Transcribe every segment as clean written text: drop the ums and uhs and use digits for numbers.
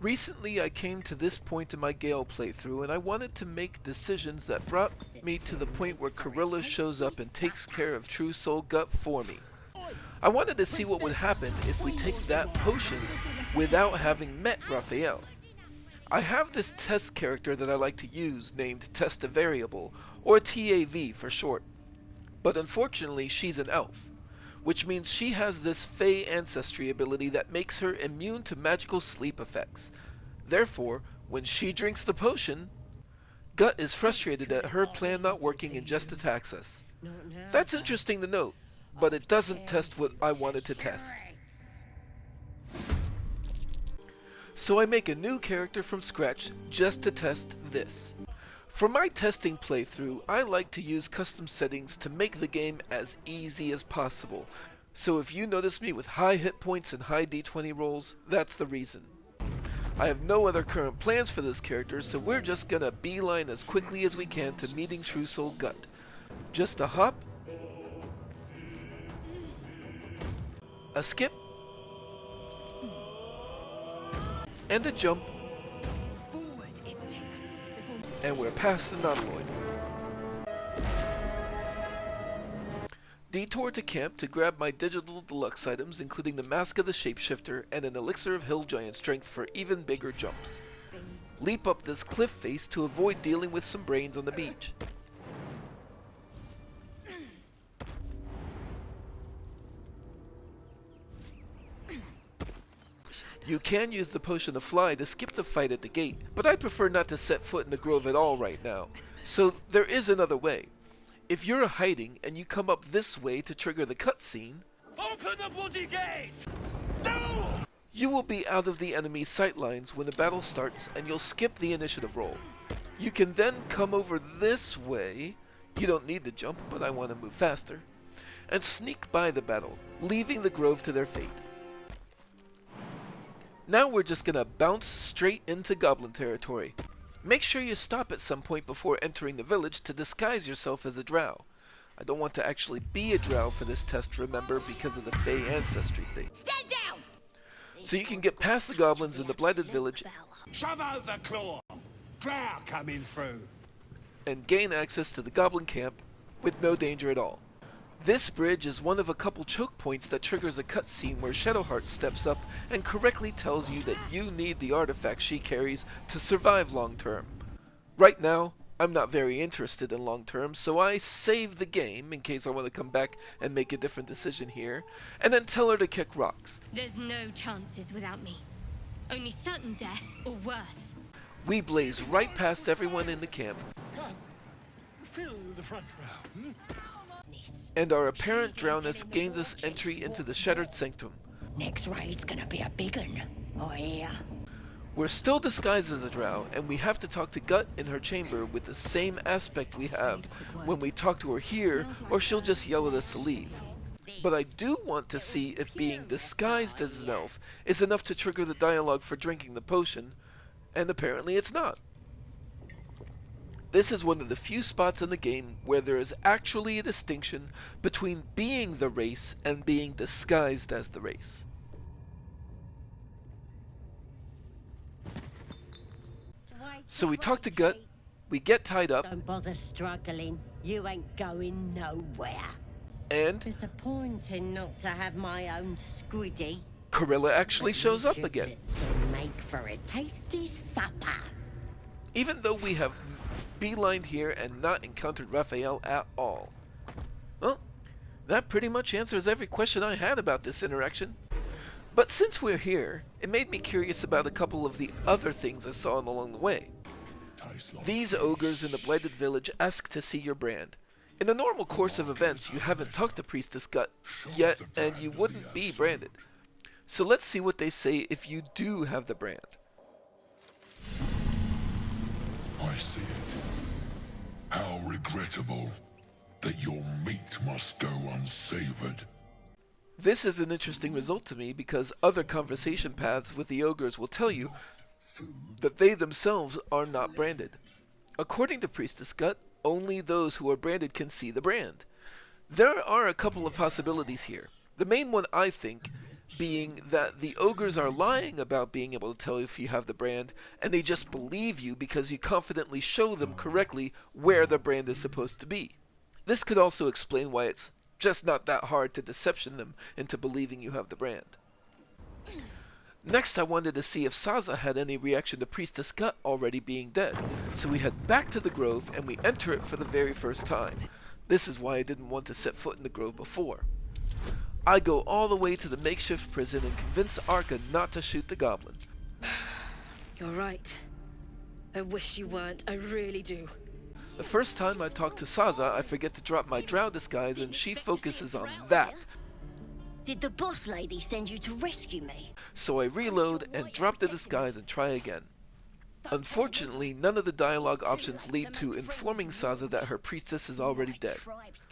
Recently I came to this point in my Gale playthrough and I wanted to make decisions that brought me to the point where Corilla shows up and takes care of True Soul Gut for me. I wanted to see what would happen if we take that potion without having met Raphael. I have this test character that I like to use named Test a Variable, or TAV for short. But unfortunately she's an elf, which means she has this Fey ancestry ability that makes her immune to magical sleep effects. Therefore, when she drinks the potion, Gut is frustrated at her plan not working and just attacks us. That's interesting to note, but it doesn't test what I wanted to test. So I make a new character from scratch just to test this. For my testing playthrough, I like to use custom settings to make the game as easy as possible. So if you notice me with high hit points and high d20 rolls, that's the reason. I have no other current plans for this character, so we're just gonna beeline as quickly as we can to meeting True Soul Gut. Just a hop, a skip, and a jump, and we're past the Nautiloid. Detour to camp to grab my digital deluxe items, including the Mask of the Shapeshifter and an Elixir of Hill Giant Strength for even bigger jumps. Leap up this cliff face to avoid dealing with some brains on the beach. You can use the potion of fly to skip the fight at the gate, but I prefer not to set foot in the grove at all right now, so there is another way. If you're hiding and you come up this way to trigger the cutscene, open the bloody gate! No! You will be out of the enemy's sightlines when the battle starts and you'll skip the initiative roll. You can then come over this way, you don't need to jump but I want to move faster, and sneak by the battle, leaving the grove to their fate. Now we're just gonna bounce straight into Goblin territory. Make sure you stop at some point before entering the village to disguise yourself as a drow. I don't want to actually be a drow for this test, remember, because of the Fey ancestry thing. Stand down! So you can get past the goblins in the Blighted village Shove out the claw! Drow coming through! and gain access to the Goblin camp with no danger at all. This bridge is one of a couple choke points that triggers a cutscene where Shadowheart steps up and correctly tells you that you need the artifact she carries to survive long term. Right now, I'm not very interested in long term, so I save the game in case I want to come back and make a different decision here, and then tell her to kick rocks. There's no chances without me. Only certain death or worse. We blaze right past everyone in the camp, Come, fill the front row. and our apparent drowness gains us entry into the Shattered Sanctum. Next raid's gonna be a big one, I hear. We're still disguised as a drow, and we have to talk to Gut in her chamber with the same aspect we have when we talk to her here, or she'll just yell at us to leave. But I do want to see if being disguised as an elf is enough to trigger the dialogue for drinking the potion, and apparently it's not. This is one of the few spots in the game where there is actually a distinction between being the race and being disguised as the race. So we talk to Gut, we get tied up, Don't bother struggling. You ain't going nowhere. and Disappointing not to have my own squiddy. Corilla actually shows up again. And make for a tasty supper. Even though we have beelined here and not encountered Raphael at all. Well, that pretty much answers every question I had about this interaction. But since we're here, it made me curious about a couple of the other things I saw along the way. These ogres in the Blighted village ask to see your brand. In the normal course of events, you haven't talked to Priestess Gut yet, and you wouldn't be branded. So let's see what they say if you do have the brand. I see it. How regrettable that your meat must go unsavored. This is an interesting result to me because other conversation paths with the ogres will tell you that they themselves are not branded. According to Priestess Gut, only those who are branded can see the brand. There are a couple of possibilities here. The main one, I think, being that the ogres are lying about being able to tell if you have the brand, and they just believe you because you confidently show them correctly where the brand is supposed to be. This could also explain why it's just not that hard to deception them into believing you have the brand. Next, I wanted to see if Sazza had any reaction to Priestess Gut already being dead, so we head back to the grove and we enter it for the very first time. This is why I didn't want to set foot in the grove before. I go all the way to the makeshift prison and convince Arca not to shoot the goblin. You're right. I wish you weren't, I really do. The first time I talk to Sazza, I forget to drop my drow disguise and she focuses on that. Did the boss lady send you to rescue me? So I reload and drop the disguise and try again. Unfortunately, none of the dialogue options lead to informing Sazza that her priestess is already dead.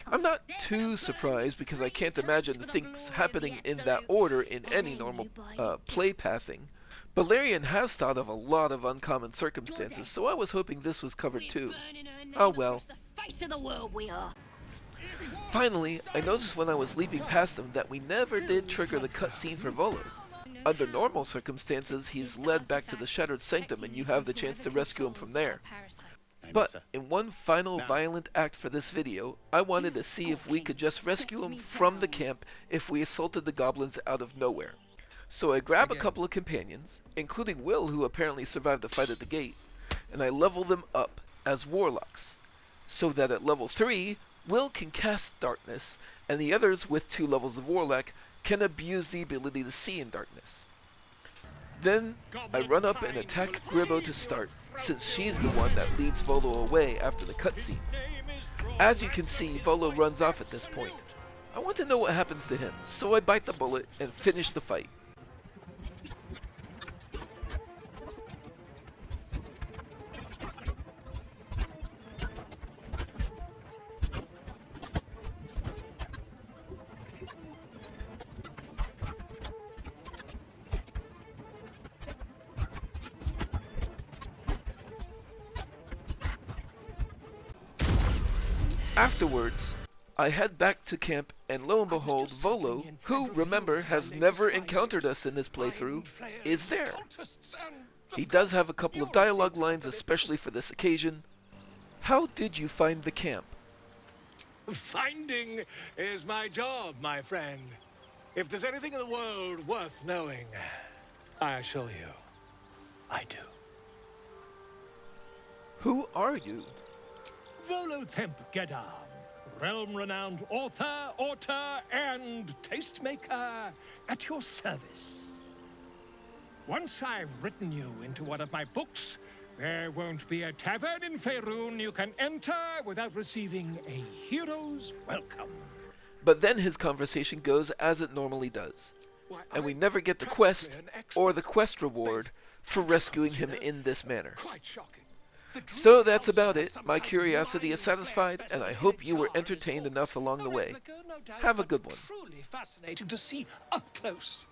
I'm not too surprised because I can't imagine the things happening in that order in any normal play pathing. Balerion has thought of a lot of uncommon circumstances, so I was hoping this was covered too. Oh well. Finally, I noticed when I was leaping past him that we never did trigger the cutscene for Volo. Under normal circumstances, he's led back to the Shattered Sanctum and you have the chance to rescue him from there. But in one final violent act for this video, I wanted to see if we could just rescue him from the camp if we assaulted the goblins out of nowhere. So I grab a couple of companions, including Will, who apparently survived the fight at the gate, and I level them up as warlocks, so that at level 3, Will can cast darkness, and the others with 2 levels of warlock can abuse the ability to see in darkness. Then I run up and attack Gribbo to start, since she's the one that leads Volo away after the cutscene. As you can see, Volo runs off at this point. I want to know what happens to him, so I bite the bullet and finish the fight. Afterwards, I head back to camp and lo and behold, Volo, who, remember, has never encountered us in this playthrough, is there. He does have a couple of dialogue lines especially for this occasion. How did you find the camp? Finding is my job, my friend. If there's anything in the world worth knowing, I assure you, I do. Who are you? Volothamp Geddarm, realm-renowned author, and tastemaker at your service. Once I've written you into one of my books, there won't be a tavern in Faerun you can enter without receiving a hero's welcome. But then his conversation goes as it normally does, and we never get the quest or the quest reward for rescuing him in this manner. Quite shocking. So that's about it. My curiosity is satisfied, and I hope you were entertained enough along the way. Have a good one. Truly fascinating to see up close.